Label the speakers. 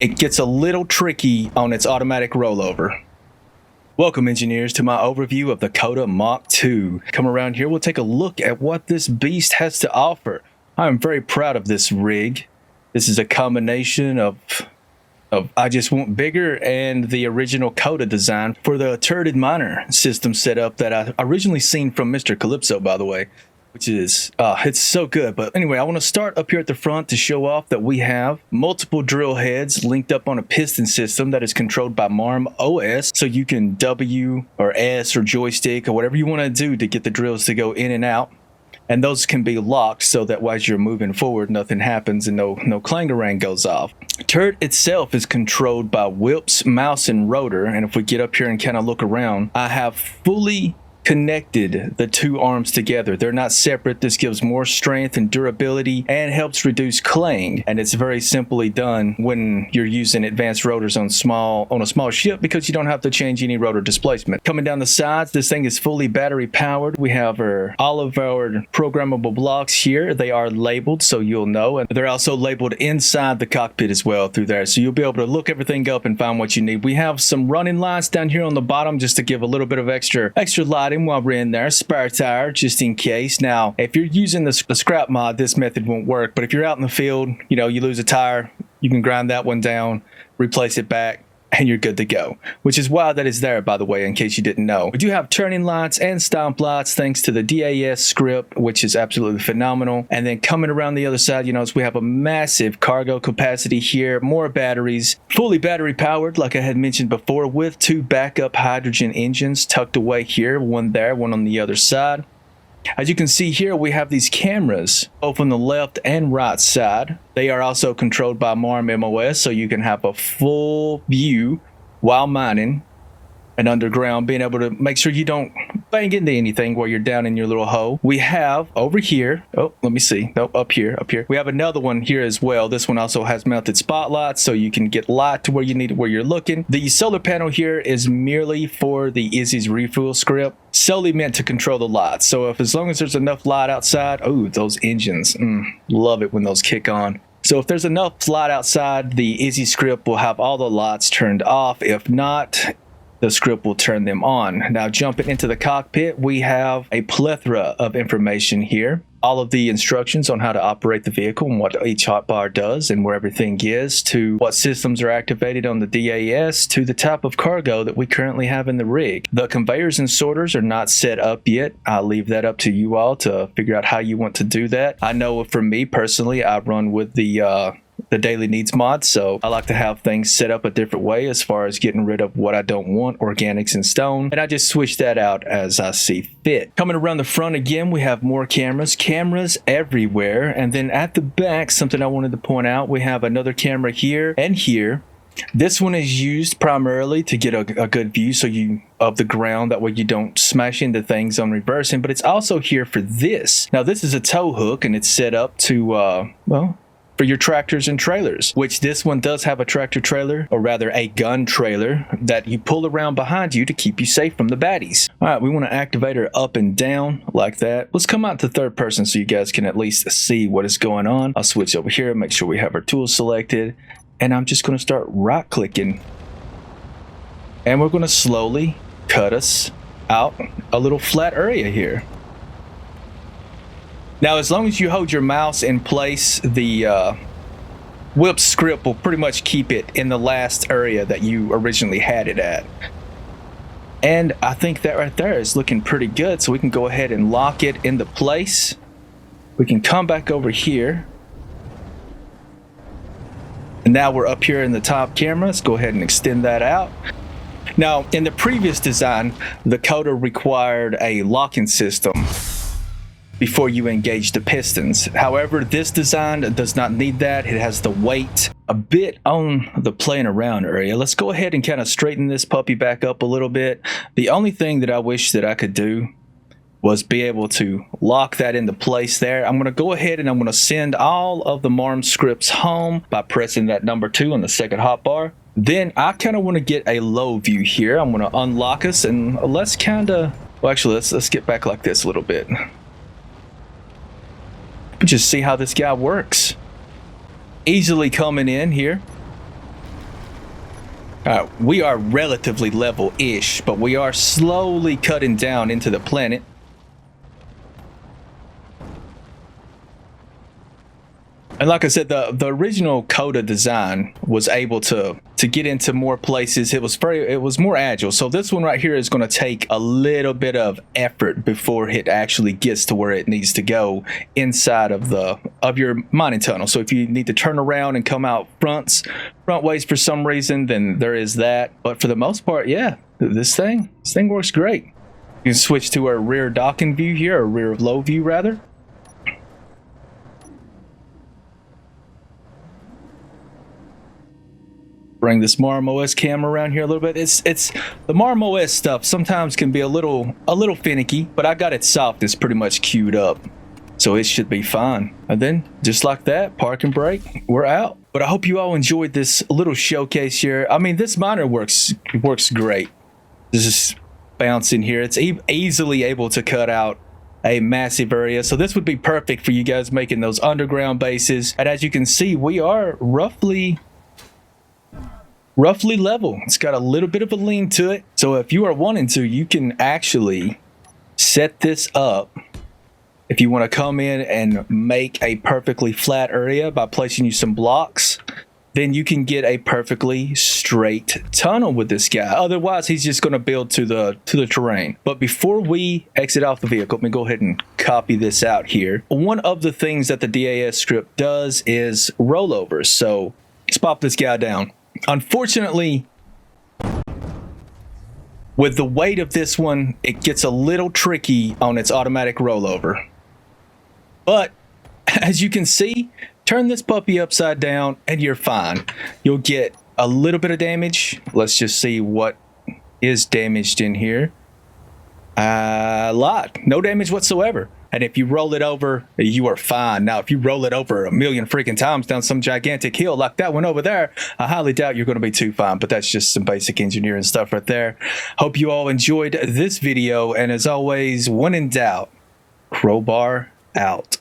Speaker 1: it gets a little tricky on its automatic rollover. Welcome, engineers, to my overview of the Koda MK2. Come around here, we'll take a look at what this beast has to offer. I am very proud of this rig. This is a combination of I Just Want Bigger and the original Koda design for the turreted miner system setup that I originally seen from Mr. Calypso, by the way, which is, it's so good. But anyway, I want to start up here at the front to show off that we have multiple drill heads linked up on a piston system that is controlled by MARM OS. So you can W or S or joystick or whatever you want to do to get the drills to go in and out. And those can be locked so that as you're moving forward, nothing happens and no clangerang goes off. Turret itself is controlled by whips, mouse, and rotor. And if we get up here and kind of look around, I have fully connected the two arms together. They're not separate. This gives more strength and durability and helps reduce clang. And it's very simply done when you're using advanced rotors on a small ship, because you don't have to change any rotor displacement. Coming down the sides, this thing is fully battery powered. We have all of our programmable blocks here. They are labeled, so you'll know, and they're also labeled inside the cockpit as well through there, so you'll be able to look everything up and find what you need. We have some running lights down here on the bottom just to give a little bit of extra lighting while we're in there. Spare tire just in case. Now, if you're using the scrap mod, this method won't work, but if you're out in the field, you lose a tire, you can grind that one down, replace it back, and you're good to go, which is why that is there, by the way, in case you didn't know. We do have turning lights and stomp lights thanks to the DAS script, which is absolutely phenomenal. And then coming around the other side, we have a massive cargo capacity here, more batteries, fully battery powered, like I had mentioned before, with two backup hydrogen engines tucked away here, one there, one on the other side. As you can see here, we have these cameras both on the left and right side. They are also controlled by MARM MOS, so you can have a full view while mining and underground, being able to make sure you don't bang into anything while you're down in your little hole. We have over here, let me see, up here. We have another one here as well. This one also has mounted spotlights, so you can get light to where you need it, where you're looking. The solar panel here is merely for the Izzy's refuel script, solely meant to control the lights. So as long as there's enough light outside, those engines, love it when those kick on. So if there's enough light outside, the Izzy script will have all the lights turned off. If not, the script will turn them on. Now, jumping into the cockpit, we have a plethora of information here. All of the instructions on how to operate the vehicle and what each hotbar does and where everything is, to what systems are activated on the DAS, to the type of cargo that we currently have in the rig. The conveyors and sorters are not set up yet. I'll leave that up to you all to figure out how you want to do that. I know for me personally, I run with the daily needs mod, so I like to have things set up a different way as far as getting rid of what I don't want, organics and stone, and I just switch that out as I see fit. Coming around the front again, we have more cameras everywhere, and then at the back, something I wanted to point out, we have another camera here and here. This one is used primarily to get a good view of the ground, that way you don't smash into things on reversing, but it's also here for this. Now, this is a tow hook, and it's set up to for your tractors and trailers, which this one does have a tractor trailer, or rather a gun trailer, that you pull around behind you to keep you safe from the baddies. All right, we want to activate her up and down like that. Let's come out to third person so you guys can at least see what is going on. I'll switch over here, make sure we have our tools selected, and I'm just going to start right clicking. And we're going to slowly cut us out a little flat area here. Now, as long as you hold your mouse in place, the whip script will pretty much keep it in the last area that you originally had it at. And I think that right there is looking pretty good, so we can go ahead and lock it into place. We can come back over here. And now we're up here in the top camera. Let's go ahead and extend that out. Now, in the previous design, the Koda required a locking system before you engage the pistons. However, this design does not need that. It has the weight a bit on the playing around area. Let's go ahead and kind of straighten this puppy back up a little bit. The only thing that I wish that I could do was be able to lock that into place there. I'm going to go ahead and I'm going to send all of the MARM scripts home by pressing that number 2 on the second hotbar. Then I kind of want to get a low view here. I'm going to unlock us, and let's kind of, well, actually, let's get back like this a little bit. Just see how this guy works. Easily coming in here. We are relatively level-ish, but we are slowly cutting down into the planet. And like I said, the original Koda design was able to get into more places. It was more agile. So this one right here is going to take a little bit of effort before it actually gets to where it needs to go inside of your mining tunnel. So if you need to turn around and come out front ways for some reason, then there is that. But for the most part, yeah, this thing works great. You can switch to our rear docking view here, or rear low view rather. Bring this Marm OS camera around here a little bit. It's the Marm OS stuff sometimes can be a little finicky, but I got it soft. It's pretty much queued up, so it should be fine. And then just like that, park and brake, we're out. But I hope you all enjoyed this little showcase here. I mean, this miner works great. This is bouncing here. It's easily able to cut out a massive area, so this would be perfect for you guys making those underground bases. And as you can see, we are roughly level. It's got a little bit of a lean to it, so if you are wanting to, you can actually set this up if you want to come in and make a perfectly flat area by placing you some blocks. Then you can get a perfectly straight tunnel with this guy. Otherwise, he's just going to build to the terrain. But before we exit off the vehicle, let me go ahead and copy this out here. One of the things that the DAS script does is rollovers. So let's pop this guy down. Unfortunately, with the weight of this one, it gets a little tricky on its automatic rollover. But as you can see, turn this puppy upside down and you're fine. You'll get a little bit of damage. Let's just see what is damaged in here. A lot. No damage whatsoever. And if you roll it over, you are fine. Now, if you roll it over a million freaking times down some gigantic hill like that one over there, I highly doubt you're going to be too fine. But that's just some basic engineering stuff right there. Hope you all enjoyed this video. And as always, when in doubt, crowbar out.